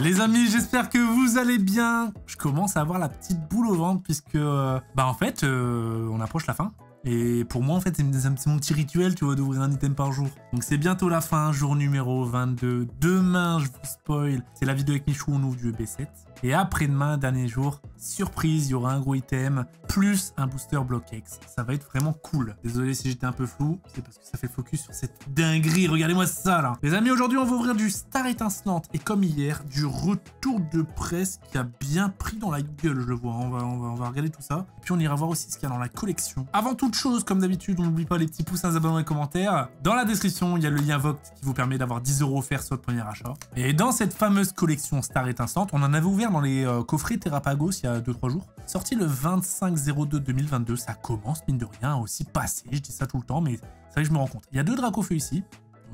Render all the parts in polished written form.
Les amis, j'espère que vous allez bien. Je commence à avoir la petite boule au ventre puisque, en fait, on approche la fin. Et pour moi, en fait, c'est mon petit rituel, tu vois, d'ouvrir un item par jour. Donc c'est bientôt la fin, jour numéro 22. Demain, je vous spoil, c'est la vidéo avec Michou, on ouvre du EB7. Et après-demain, dernier jour, surprise, il y aura un gros item, plus un booster BlockX. Ça va être vraiment cool. Désolé si j'étais un peu flou, c'est parce que ça fait focus sur cette dinguerie. Regardez-moi ça, là. Les amis, aujourd'hui, on va ouvrir du Star étincelante. Et comme hier, du retour de presse qui a bien pris dans la gueule, je le vois. On va regarder tout ça. Et puis, on ira voir aussi ce qu'il y a dans la collection. Avant toute chose, comme d'habitude, on n'oublie pas les petits pouces, abonnements et commentaires. Dans la description, il y a le lien Voct qui vous permet d'avoir 10 € offerts sur votre premier achat. Et dans cette fameuse collection Star étincelante, on en avait ouvert dans les coffrets Terrapagos il y a 2-3 jours. Sorti le 25/02/2022, ça commence mine de rien à aussi passer, je dis ça tout le temps, mais c'est vrai que je me rends compte. Il y a 2 Dracofeu ici,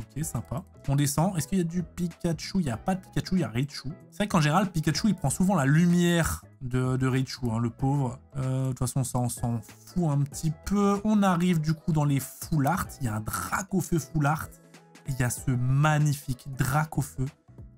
ok, sympa. On descend, est-ce qu'il y a du Pikachu? Il n'y a pas de Pikachu, il y a Raichu. C'est vrai qu'en général, Pikachu, il prend souvent la lumière de Raichu, hein, le pauvre. De toute façon, ça, on s'en fout un petit peu. On arrive du coup dans les Full Art, il y a un Dracofeu Full Art, et il y a ce magnifique Dracofeu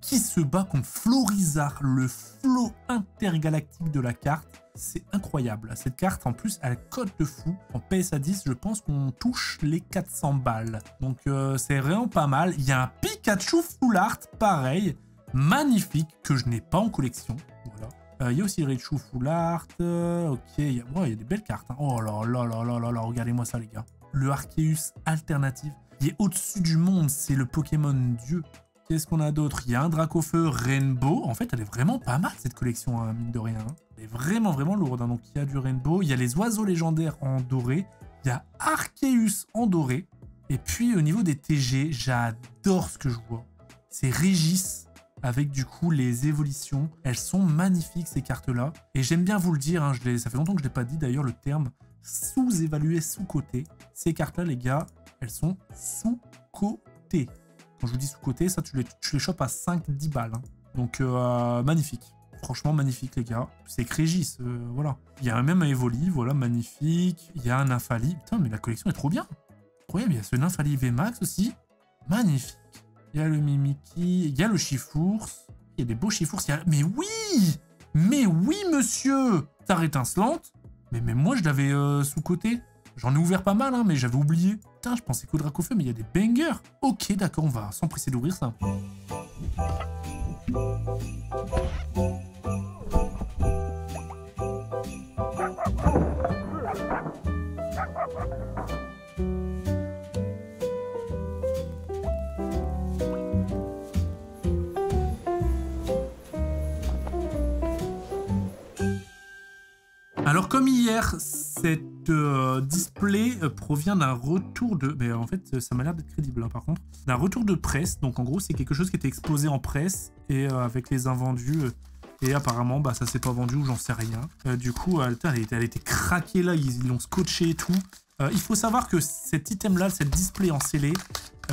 qui se bat contre Florizard, le flot intergalactique de la carte. C'est incroyable. Cette carte, en plus, elle cote de fou. En PSA 10, je pense qu'on touche les 400 balles. Donc, c'est vraiment pas mal. Il y a un Pikachu Full Art, pareil, magnifique, que je n'ai pas en collection. Voilà. Il y a aussi le Raichu Full Art. Ok, il y a des belles cartes. Hein. Oh là là là là là là, regardez-moi ça, les gars. Le Arceus alternative. Il est au-dessus du monde, c'est le Pokémon Dieu. Qu'est-ce qu'on a d'autre? Il y a un Dracofeu Rainbow. En fait, elle est vraiment pas mal, cette collection, hein, mine de rien. Hein. Elle est vraiment, vraiment lourde. Hein. Donc, il y a du Rainbow. Il y a les oiseaux légendaires en doré. Il y a Arceus en doré. Et puis, au niveau des TG, j'adore ce que je vois. C'est Régis avec, du coup, les évolutions. Elles sont magnifiques, ces cartes-là. Et j'aime bien vous le dire. Hein, ça fait longtemps que je ne l'ai pas dit, d'ailleurs, le terme sous-évalué, sous-côté. Ces cartes-là, les gars, elles sont sous-côté. Quand je vous dis sous-côté, ça, tu les chopes à 5-10 balles. Hein. Donc, magnifique. Franchement, magnifique, les gars. C'est que Régis, voilà. Il y a même un Evoli, voilà, magnifique. Il y a un Nymphali. Putain, mais la collection est trop bien. Incroyable, il y a ce Nymphali VMAX aussi. Magnifique. Il y a le Mimikyu, il y a le Chifours. Il y a des beaux Chifours. Mais oui! Mais oui, monsieur! Star étincelante. Mais même moi, je l'avais sous-côté. J'en ai ouvert pas mal, hein, mais j'avais oublié. Putain, je pensais qu'au Dracofeu, mais il y a des bangers. Ok, d'accord, on va s'empresser d'ouvrir ça. Alors comme hier, cette display provient d'un retour de... Mais en fait, ça m'a l'air d'être crédible hein, par contre. D'un retour de presse. Donc en gros, c'est quelque chose qui était exposé en presse et avec les invendus. Et apparemment, bah, ça s'est pas vendu ou j'en sais rien. Du coup, elle était craquée là, ils l'ont scotché et tout. Il faut savoir que cet item-là, cette display en scellé,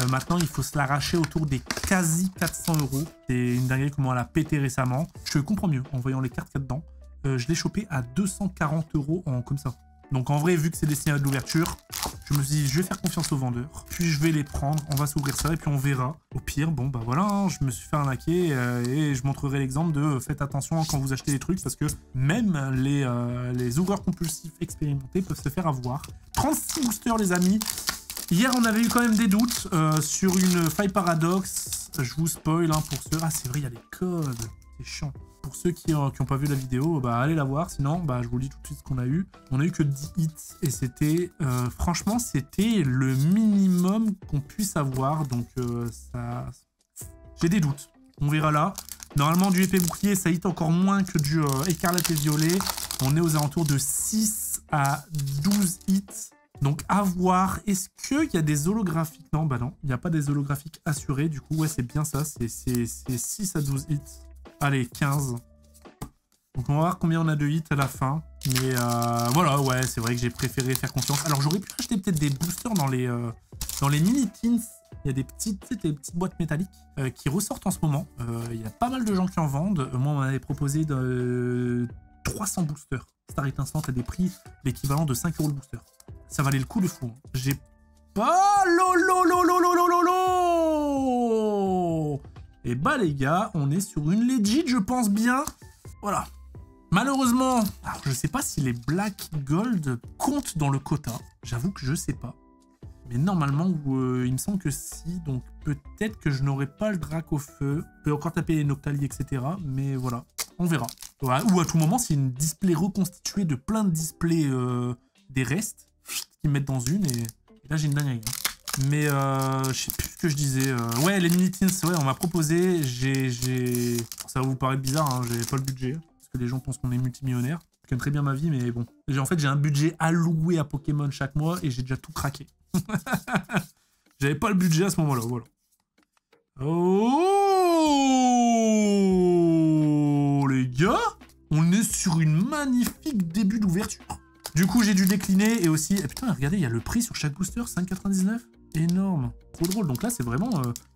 maintenant, il faut se l'arracher autour des quasi 400 €. C'est une dinguerie comment elle a pété récemment. Je comprends mieux en voyant les cartes qu'il y a dedans. Je l'ai chopé à 240 € comme ça. Donc en vrai, vu que c'est destiné à de l'ouverture, je me suis dit, je vais faire confiance aux vendeurs. Puis je vais les prendre, on va s'ouvrir ça et puis on verra. Au pire, bon bah voilà, hein, je me suis fait arnaquer et je montrerai l'exemple de faites attention quand vous achetez des trucs parce que même les ouvreurs compulsifs expérimentés peuvent se faire avoir. 36 boosters les amis. Hier, on avait eu quand même des doutes sur une faille paradoxe. Je vous spoil hein, pour ceux... Ah c'est vrai, il y a les codes. C'est chiant. Pour ceux qui n'ont pas vu la vidéo, bah allez la voir. Sinon, bah je vous dis tout de suite ce qu'on a eu. On a eu que 10 hits et c'était, franchement, c'était le minimum qu'on puisse avoir. Donc ça, j'ai des doutes. On verra là. Normalement, du épée bouclier, ça hit encore moins que du écarlate et violet. On est aux alentours de 6 à 12 hits. Donc à voir. Est-ce qu'il y a des holographiques? Non, bah non. Il n'y a pas des holographiques assurés. Du coup, ouais, c'est bien ça. C'est 6 à 12 hits. Allez, 15. Donc on va voir combien on a de hits à la fin. Mais voilà, ouais, c'est vrai que j'ai préféré faire confiance. Alors j'aurais pu acheter peut-être des boosters dans les mini-tins. Il y a des petites boîtes métalliques qui ressortent en ce moment. Il y a pas mal de gens qui en vendent. Moi, on m'avait proposé de 300 boosters. Star étincelante à des prix l'équivalent de 5 € le booster. Ça valait le coup de fou. Hein. J'ai pas... Lolo. Et bah les gars, on est sur une legit, je pense bien. Voilà. Malheureusement, alors je sais pas si les Black Gold comptent dans le quota. J'avoue que je sais pas. Mais normalement, il me semble que si. Donc peut-être que je n'aurai pas le drac au feu. Je peux encore taper les Noctali, etc. Mais voilà, on verra. Ouais, ou à tout moment, c'est une display reconstituée de plein de displays des restes qu'ils mettent dans une. Et là, j'ai une dinguerie. Hein. Mais je sais plus ce que je disais. Ouais, les mini-teens, ouais, on m'a proposé. Ça va vous paraître bizarre, hein, j'avais pas le budget. Parce que les gens pensent qu'on est multimillionnaire. Je gagne très bien ma vie, mais bon. En fait, j'ai un budget alloué à Pokémon chaque mois et j'ai déjà tout craqué. J'avais pas le budget à ce moment-là, voilà. Oh les gars, on est sur une magnifique début d'ouverture. Du coup, j'ai dû décliner et aussi... Eh, putain, regardez, il y a le prix sur chaque booster, 5,99. Énorme. Trop drôle. Donc là, c'est vraiment...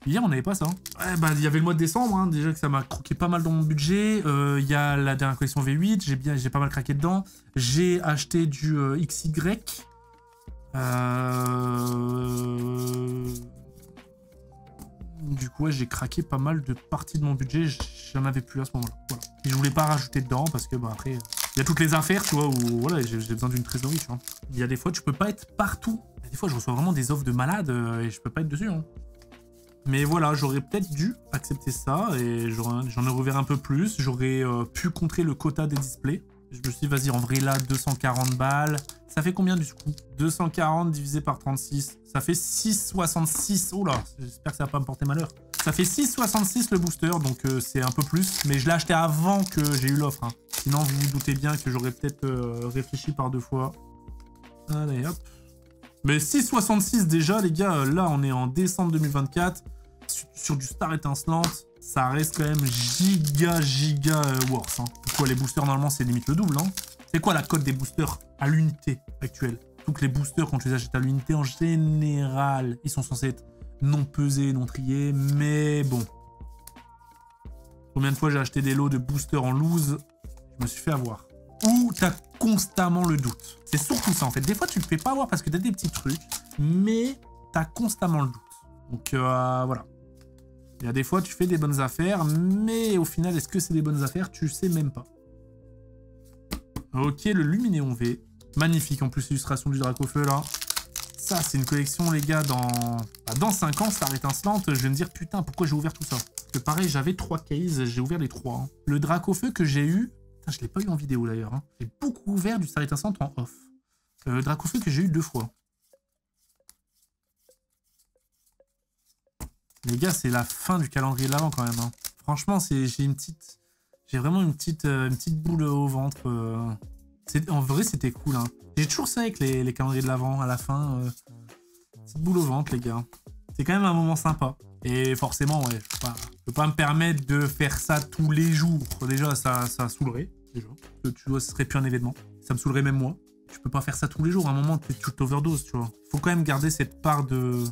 Hier, on n'avait pas ça. Hein. Ouais, bah, il y avait le mois de décembre, hein, déjà que ça m'a croqué pas mal dans mon budget. Il y a la dernière collection V8, j'ai pas mal craqué dedans. J'ai acheté du XY. Du coup, ouais, j'ai craqué pas mal de parties de mon budget. J'en avais plus à ce moment-là. Voilà. Et je voulais pas rajouter dedans parce que, bah, après, il y a toutes les affaires, tu vois, où voilà, j'ai besoin d'une trésorerie, tu vois. Il y a des fois, tu peux pas être partout. Des fois, je reçois vraiment des offres de malade et je peux pas être dessus. Hein. Mais voilà, j'aurais peut-être dû accepter ça et j'en ai reverrai un peu plus. J'aurais pu contrer le quota des displays. Je me suis dit, vas-y, en vrai, là, 240 balles. Ça fait combien du coup? 240 divisé par 36. Ça fait 6,66. Oh là, j'espère que ça va pas me porter malheur. Ça fait 6,66 le booster, donc c'est un peu plus. Mais je l'ai acheté avant que j'ai eu l'offre. Hein. Sinon, vous vous doutez bien que j'aurais peut-être réfléchi par 2 fois. Allez, hop. Mais 6,66 déjà, les gars. Là, on est en décembre 2024. Sur du Star étincelante. Ça reste quand même giga worth. Hein. Pourquoi les boosters, normalement, c'est limite le double. Hein. C'est quoi la cote des boosters à l'unité actuelle? Donc les boosters, quand tu les achètes à l'unité, en général, ils sont censés être non pesés, non triés. Mais bon. Combien de fois j'ai acheté des lots de boosters en loose? Je me suis fait avoir. Ou t'as constamment le doute. C'est surtout ça, en fait. Des fois, tu te fais pas avoir parce que t'as des petits trucs. Mais t'as constamment le doute. Donc voilà. Il y a des fois, tu fais des bonnes affaires, mais au final, est-ce que c'est des bonnes affaires? Tu sais même pas. Ok, le Luminéon V. Magnifique, en plus, l'illustration du Dracofeu, là. Ça, c'est une collection, les gars, dans 5 ans, Star étincelante, je vais me dire, putain, pourquoi j'ai ouvert tout ça? Parce que pareil, j'avais 3 cases, j'ai ouvert les 3. Hein. Le Dracofeu que j'ai eu... Putain, je l'ai pas eu en vidéo, d'ailleurs. Hein. J'ai beaucoup ouvert du Star étincelante en off. Le Dracofeu que j'ai eu 2 fois. Les gars, c'est la fin du calendrier de l'avant quand même. Hein. Franchement, j'ai vraiment une petite boule au ventre. En vrai, c'était cool. Hein. J'ai toujours ça avec les calendriers de l'avant à la fin. Petite boule au ventre, les gars. C'est quand même un moment sympa. Et forcément, ouais, je peux pas me permettre de faire ça tous les jours. Déjà, ça saoulerait. Déjà. Tu vois, ce serait plus un événement. Ça me saoulerait même moi. Tu peux pas faire ça tous les jours. À un moment, tu t'overdoses, tu vois. Faut quand même garder cette part de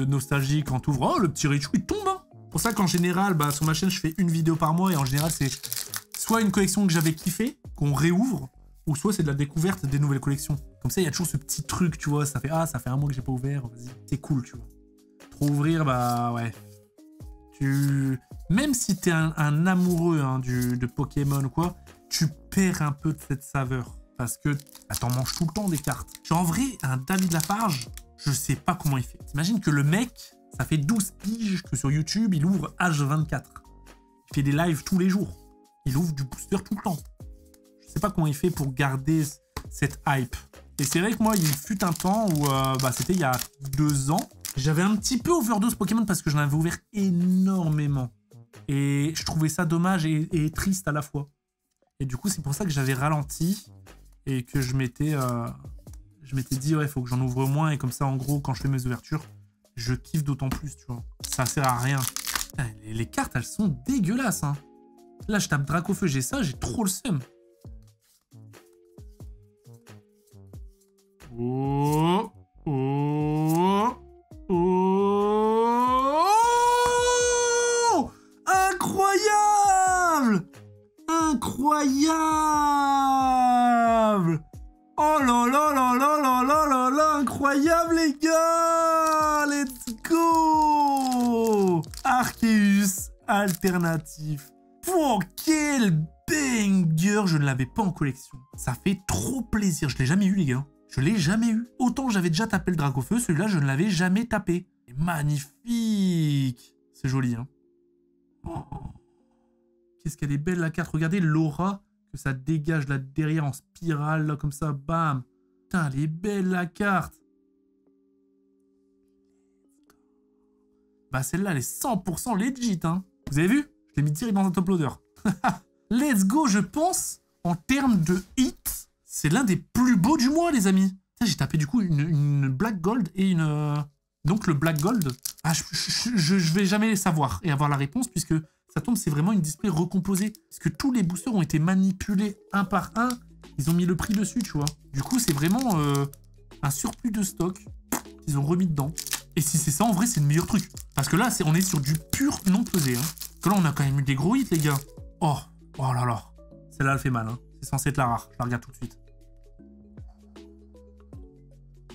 nostalgie quand tu ouvres. Oh, le petit Raichu, il tombe. Hein. Pour ça qu'en général, sur ma chaîne, je fais une vidéo par mois. Et en général, c'est soit une collection que j'avais kiffé, qu'on réouvre, ou soit c'est de la découverte des nouvelles collections. Comme ça, il y a toujours ce petit truc, tu vois. Ça fait un mois que j'ai pas ouvert. Vas-y, c'est cool, tu vois. Trop ouvrir, ouais. Même si t'es un amoureux hein, de Pokémon ou quoi, tu perds un peu de cette saveur. Parce que t'en manges tout le temps des cartes. Genre, en vrai, un David Lafarge, je sais pas comment il fait. T'imagines que le mec, ça fait 12 piges que sur YouTube, il ouvre H24. Il fait des lives tous les jours. Il ouvre du booster tout le temps. Je sais pas comment il fait pour garder cette hype. Et c'est vrai que moi, il fut un temps où, c'était il y a 2 ans, j'avais un petit peu overdose Pokémon parce que j'en avais ouvert énormément. Et je trouvais ça dommage et triste à la fois. Et du coup, c'est pour ça que j'avais ralenti et que je m'étais dit, ouais, il faut que j'en ouvre moins. Et comme ça, en gros, quand je fais mes ouvertures, je kiffe d'autant plus, tu vois. Ça sert à rien. Les cartes, elles sont dégueulasses, hein. Là, je tape Dracofeu, j'ai ça, j'ai trop le seum. Oh, oh, oh, incroyable! Incroyable! Oh là là là là là là là là, incroyable les gars! Let's go! Arceus alternatif. Oh, quel banger! Je ne l'avais pas en collection. Ça fait trop plaisir. Je l'ai jamais eu, les gars. Je l'ai jamais eu. Autant j'avais déjà tapé le Dracofeu, celui-là, je ne l'avais jamais tapé. C'est magnifique. C'est joli, hein. Oh. Qu'est-ce qu'elle est belle, la carte. Regardez l'aura que ça dégage là derrière en spirale, là, comme ça. Bam. Putain, elle est belle, la carte. Bah, celle-là, elle est 100% legit, hein. Vous avez vu? Je l'ai mis direct dans un top loader. Let's go, je pense, en termes de hit, c'est l'un des plus beaux du mois, les amis. J'ai tapé du coup une Black Gold et une... Donc le Black Gold, ah, je vais jamais savoir et avoir la réponse puisque ça tombe, c'est vraiment une display recomposée. Parce que tous les boosters ont été manipulés un par un. Ils ont mis le prix dessus, tu vois. Du coup, c'est vraiment un surplus de stock qu'ils ont remis dedans. Et si c'est ça, en vrai, c'est le meilleur truc. Parce que là, on est sur du pur non pesé. Hein. Parce que là, on a quand même eu des gros hits, les gars. Oh là là. Celle-là, elle fait mal. Hein. C'est censé être la rare. Je la regarde tout de suite.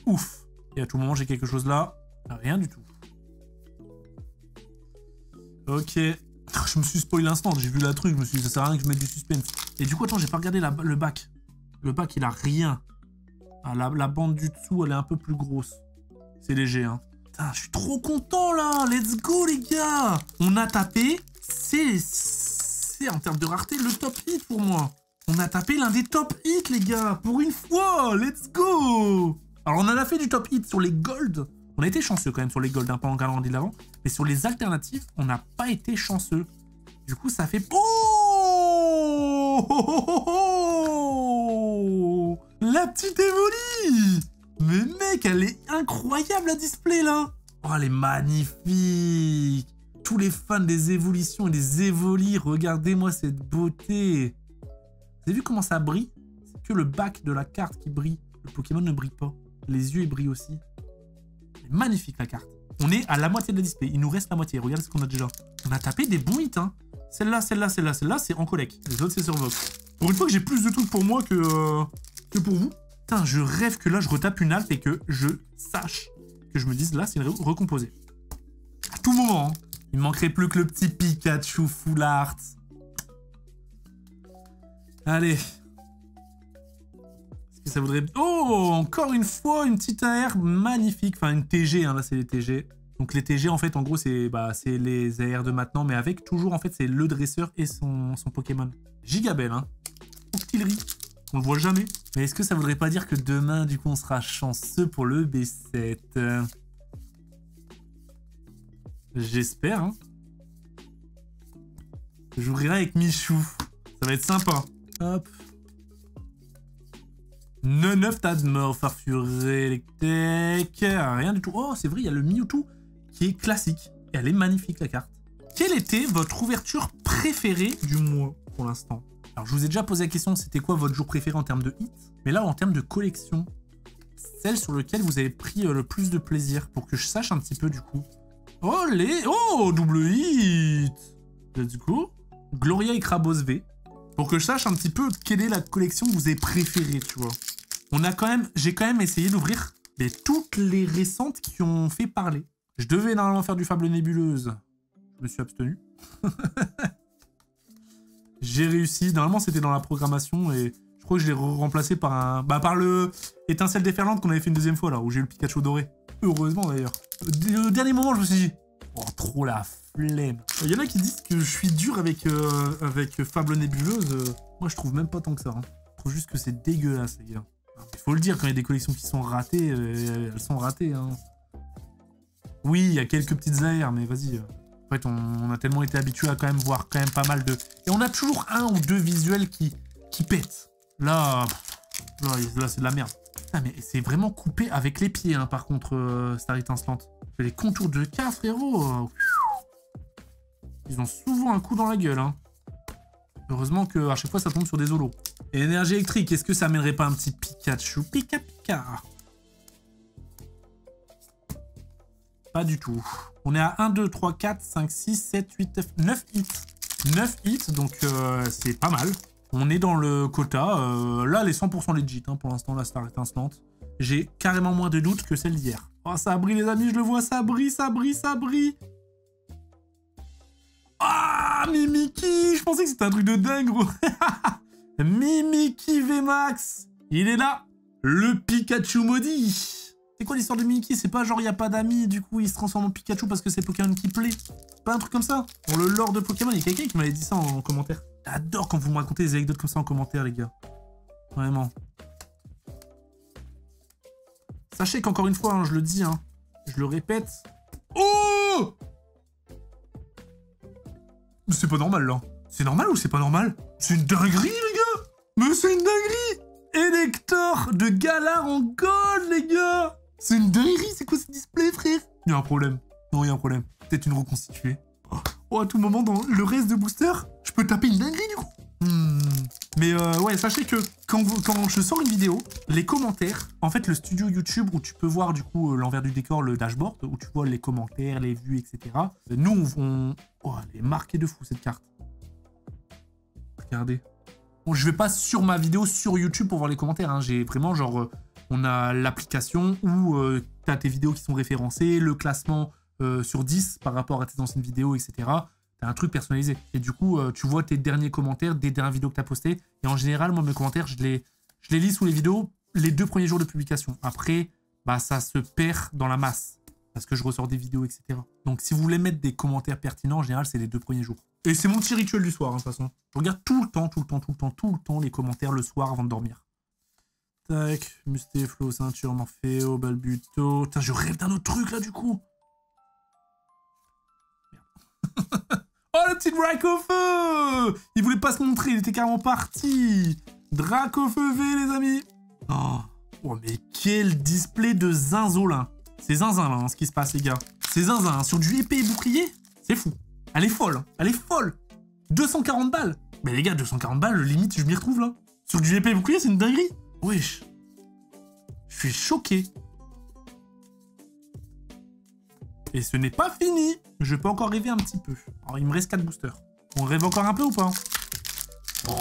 Ouf. Et à tout moment, j'ai quelque chose là. Rien du tout. Ok. Je me suis spoilé l'instant. J'ai vu la truc. Je me suis dit, ça sert à rien que je mette du suspense. Et du coup, attends, j'ai pas regardé le bac. Le bac, il a rien. Ah, la bande du dessous, elle est un peu plus grosse. C'est léger, hein. Putain, je suis trop content, là. Let's go, les gars. On a tapé. C'est en termes de rareté le top hit pour moi. On a tapé l'un des top hits, les gars. Pour une fois. Let's go. Alors, on en a fait du top hit sur les gold. On a été chanceux quand même sur les gold, un peu en calendrier d'avant. Mais sur les alternatifs, on n'a pas été chanceux. Du coup, ça fait... Oh, la petite Evoli. Mais mec, elle est incroyable, la display, là. Oh, elle est magnifique. Tous les fans des évolutions et des évolis, regardez-moi cette beauté. Vous avez vu comment ça brille? C'est que le bac de la carte qui brille. Le Pokémon ne brille pas. Les yeux, ils brillent aussi. Elle est magnifique, la carte. On est à la moitié de la display. Il nous reste la moitié. Regardez ce qu'on a déjà. On a tapé des bons hits, hein. Celle-là, celle-là, celle-là, celle-là, c'est en collect. Les autres, c'est sur Vox. Pour une fois que j'ai plus de trucs pour moi que pour vous. Putain, je rêve que là, je retape une alpha et que je sache. Que je me dise, là, c'est recomposé. À tout moment, hein. Il me manquerait plus que le petit Pikachu Full Art. Allez. Est-ce que ça voudrait... Oh, encore une fois, une petite AR magnifique. Enfin, une TG, hein, là, c'est les TG. Donc les TG, en fait, en gros, c'est les AR de maintenant, mais avec toujours, en fait, c'est le dresseur et son Pokémon. Gigabelle, hein. Octillerie. On le voit jamais. Mais est-ce que ça voudrait pas dire que demain, du coup, on sera chanceux pour le B7? J'espère, hein. Je jouerai avec Michou. Ça va être sympa. Hop. 9 tas de morts, farfuré, Electek. Rien du tout. Oh, c'est vrai, il y a le Mewtwo qui est classique. Et elle est magnifique, la carte. Quelle était votre ouverture préférée du mois pour l'instant? Alors, je vous ai déjà posé la question, c'était quoi votre jour préféré en termes de hits? Mais là, en termes de collection, celle sur laquelle vous avez pris le plus de plaisir pour que je sache un petit peu, du coup. Oh, oh, double hit. Let's go. Gloria et Krabos V. Pour que je sache un petit peu quelle est la collection que vous avez préférée, tu vois. J'ai quand même essayé d'ouvrir toutes les récentes qui ont fait parler. Je devais normalement faire du Fable Nébuleuse. Je me suis abstenu. J'ai réussi. Normalement, c'était dans la programmation et je crois que je l'ai remplacé par un... par le Étincelle déferlante qu'on avait fait une deuxième fois, là, où j'ai eu le Pikachu doré. Heureusement, d'ailleurs. Au dernier moment, je me suis dit... Oh, trop la flemme. Il y en a qui disent que je suis dur avec Fable Nébuleuse. Moi, je trouve même pas tant que ça. Hein. Je trouve juste que c'est dégueulasse, les gars. Il faut le dire, quand il y a des collections qui sont ratées, elles sont ratées. Hein. Oui, il y a quelques petites AR, mais vas-y. En fait, on a tellement été habitué à quand même voir quand même pas mal de... Et on a toujours un ou deux visuels qui pètent. Là c'est de la merde. Ah, mais c'est vraiment coupé avec les pieds, hein, par contre, Star Étincelante. Les contours de cas, frérot. Ils ont souvent un coup dans la gueule, hein. Heureusement qu'à chaque fois, ça tombe sur des holos. Et énergie électrique, est-ce que ça mènerait pas un petit Pikachu? Pika. Pas du tout. On est à 1, 2, 3, 4, 5, 6, 7, 8, 9 hits. 9 hits, donc c'est pas mal. On est dans le quota. Là, elle est 100% legit, hein, pour l'instant, la Star Étincelante. J'ai carrément moins de doutes que celle d'hier. Oh, ça brille, les amis, je le vois, ça brille. Ah, Mimiki! Je pensais que c'était un truc de dingue, gros. Mimiki VMAX! Il est là! Le Pikachu maudit! C'est quoi l'histoire de Mimiki? C'est pas genre il n'y a pas d'amis, du coup il se transforme en Pikachu parce que c'est Pokémon qui plaît. Pas un truc comme ça? Pour le lore de Pokémon, il y a quelqu'un qui m'avait dit ça en commentaire. J'adore quand vous me racontez des anecdotes comme ça en commentaire, les gars. Vraiment. Sachez qu'encore une fois, hein, je le dis, hein, je le répète. Oh! Mais c'est pas normal, là. C'est normal ou c'est pas normal? C'est une dinguerie, les gars! Mais c'est une dinguerie! Élector de Galar en gold, les gars! C'est une dinguerie, c'est quoi ce display, frère? Il y a un problème. Non, il y a un problème. Peut-être une reconstituée. Oh, à tout moment, dans le reste de booster, je peux taper une dinguerie, du coup. Mais ouais, sachez que quand je sors une vidéo, les commentaires, en fait, le studio YouTube où tu peux voir, du coup, l'envers du décor, le dashboard, où tu vois les commentaires, les vues, etc. Nous, oh, elle est marquée de fou, cette carte. Regardez. Bon, je vais pas sur ma vidéo sur YouTube pour voir les commentaires, hein. J'ai vraiment, genre... on a l'application où tu as tes vidéos qui sont référencées, le classement sur 10 par rapport à tes anciennes vidéos, etc. Tu as un truc personnalisé. Et du coup, tu vois tes derniers commentaires des dernières vidéos que tu as postées. Et en général, moi, mes commentaires, je les lis sous les vidéos les 2 premiers jours de publication. Après, bah, ça se perd dans la masse parce que je ressors des vidéos, etc. Donc, si vous voulez mettre des commentaires pertinents, en général, c'est les 2 premiers jours. Et c'est mon petit rituel du soir, hein, de toute façon. Je regarde tout le temps les commentaires le soir avant de dormir. Tac, Mustéflo, ceinture, Morpheo, Balbuto. Putain, je rêve d'un autre truc là du coup. Merde. Oh, le petit Dracofeu! Il voulait pas se montrer, il était carrément parti. Dracofeu V, les amis. Oh, mais quel display de zinzolin. C'est zinzin là, hein, ce qui se passe, les gars. C'est zinzin, hein. Sur du épée et bouclier, c'est fou. Elle est folle, hein. Elle est folle. 240 balles. Mais les gars, 240 balles, limite, je m'y retrouve là. Sur du épée et bouclier, c'est une dinguerie. Wesh. Je suis choqué. Et ce n'est pas fini. Je peux encore rêver un petit peu. Alors, il me reste 4 boosters. On rêve encore un peu ou pas? Oh.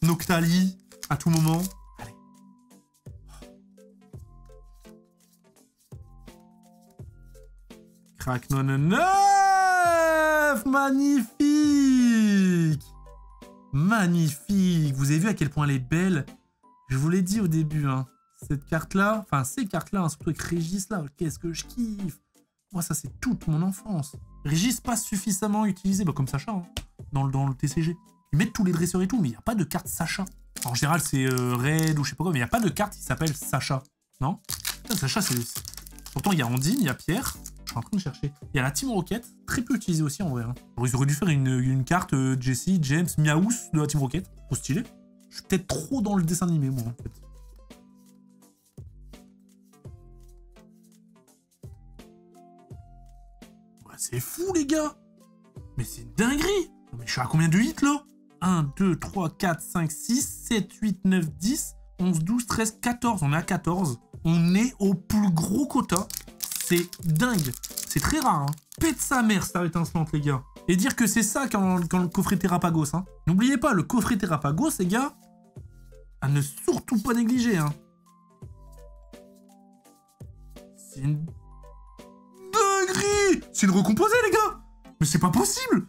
Noctali, à tout moment. Allez. Crack 9. Magnifique. Magnifique. Vous avez vu à quel point elle est belle? Je vous l'ai dit au début, hein. Cette carte-là, enfin ces cartes-là, hein, surtout avec Régis là, qu'est-ce que je kiffe. Moi, ça c'est toute mon enfance. Régis pas suffisamment utilisé, bah, comme Sacha, hein, dans le TCG. Ils mettent tous les dresseurs et tout, mais il n'y a pas de carte Sacha. En général, c'est Red ou je sais pas quoi, mais il n'y a pas de carte qui s'appelle Sacha. Non? Putain, Sacha, c'est... Pourtant, il y a Andine, il y a Pierre. Je suis en train de chercher. Il y a la Team Rocket, très peu utilisée aussi en vrai. Hein. Alors, ils auraient dû faire une carte Jesse, James, Miaous de la Team Rocket. Trop stylé. Je suis peut-être trop dans le dessin animé, moi, en fait. Ouais, c'est fou, les gars. Mais c'est une dinguerie. Mais je suis à combien de hits, là? 1, 2, 3, 4, 5, 6, 7, 8, 9, 10, 11, 12, 13, 14. On est à 14. On est au plus gros quota. C'est dingue. C'est très rare, hein. Pète sa mère, Star étincelante, les gars. Et dire que c'est ça quand le coffret Terrapagos, hein. N'oubliez pas, le coffret Terrapagos, les gars, à ne surtout pas négliger, hein. C'est une dinguerie. C'est une recomposée, les gars. Mais c'est pas possible.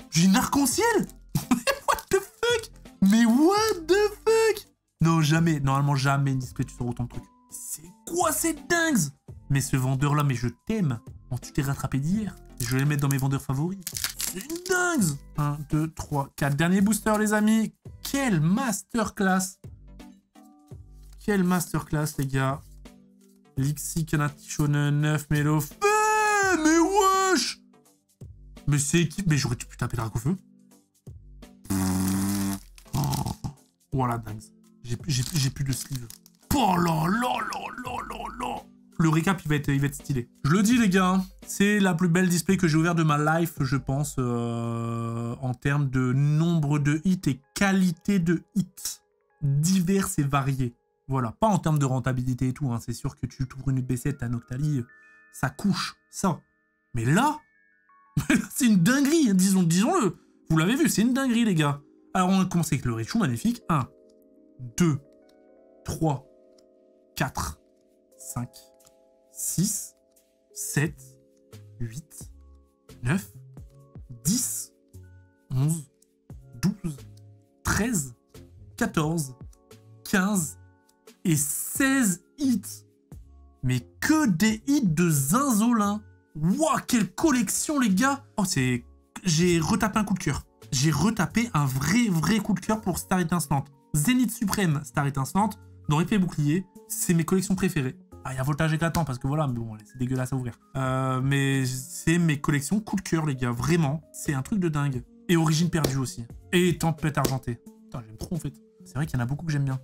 J'ai une arc-en-ciel. What the fuck? Mais what the fuck? Non, jamais. Normalement, jamais une display, tu sors autant de trucs. C'est quoi ces dingues? Mais ce vendeur-là, mais je t'aime. Bon, tu t'es rattrapé d'hier. Je vais le mettre dans mes vendeurs favoris. C'est une dingue. 1, 2, 3, 4. Dernier booster, les amis. Quelle masterclass. Quelle masterclass, les gars. Lixi, Kanati, Shonen, 9, Melo. Mais wesh. Mais c'est qui? Mais j'aurais pu taper Dracofeu. Oh, voilà, dingue. J'ai plus de sleeve. Oh là là là là là là. Le récap, il va être stylé. Je le dis, les gars, hein, c'est la plus belle display que j'ai ouvert de ma life, je pense, en termes de nombre de hits et qualité de hits divers et variés. Voilà, pas en termes de rentabilité et tout, hein, c'est sûr que tu trouves une B7, t'as Noctali, ça couche, ça. Mais là, c'est une dinguerie, hein, disons-le. Vous l'avez vu, c'est une dinguerie, les gars. Alors, on a commencé avec le Raichu, magnifique. 1, 2, 3, 4, 5, 6, 7, 8, 9, 10, 11, 12, 13, 14, 15 et 16 hits. Mais que des hits de zinzolin. Wouah, quelle collection, les gars. Oh, c'est... J'ai retapé un coup de cœur. J'ai retapé un vrai coup de cœur pour Star Étincelante. Zénith Suprême, Star Étincelante, dans Épée et Bouclier, c'est mes collections préférées. Ah, il y a Voltage Éclatant, parce que voilà, mais bon, c'est dégueulasse à ouvrir. Mais c'est mes collections coup de cœur, les gars, vraiment. C'est un truc de dingue. Et Origine Perdue aussi. Et Tempête Argentée. Putain, j'aime trop, en fait. C'est vrai qu'il y en a beaucoup que j'aime bien.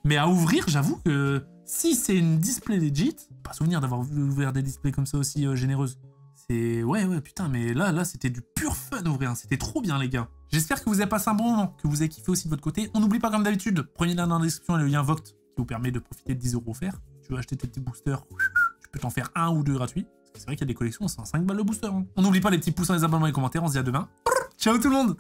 Mais à ouvrir, j'avoue que si c'est une display legit, pas souvenir d'avoir ouvert des displays comme ça aussi généreuses. C'est... Ouais, putain, mais là, c'était du pur fun ouvrir. C'était trop bien, les gars. J'espère que vous avez passé un bon moment, que vous avez kiffé aussi de votre côté. On n'oublie pas, comme d'habitude, prenez là dans la description le lien Voct qui vous permet de profiter de 10 € offerts. Tu veux acheter tes petits boosters, tu peux t'en faire 1 ou 2 gratuits. Parce que c'est vrai qu'il y a des collections, c'est 5 balles le booster. Hein. On n'oublie pas les petits pouces, les abonnements et les commentaires. On se dit à demain. Ciao tout le monde!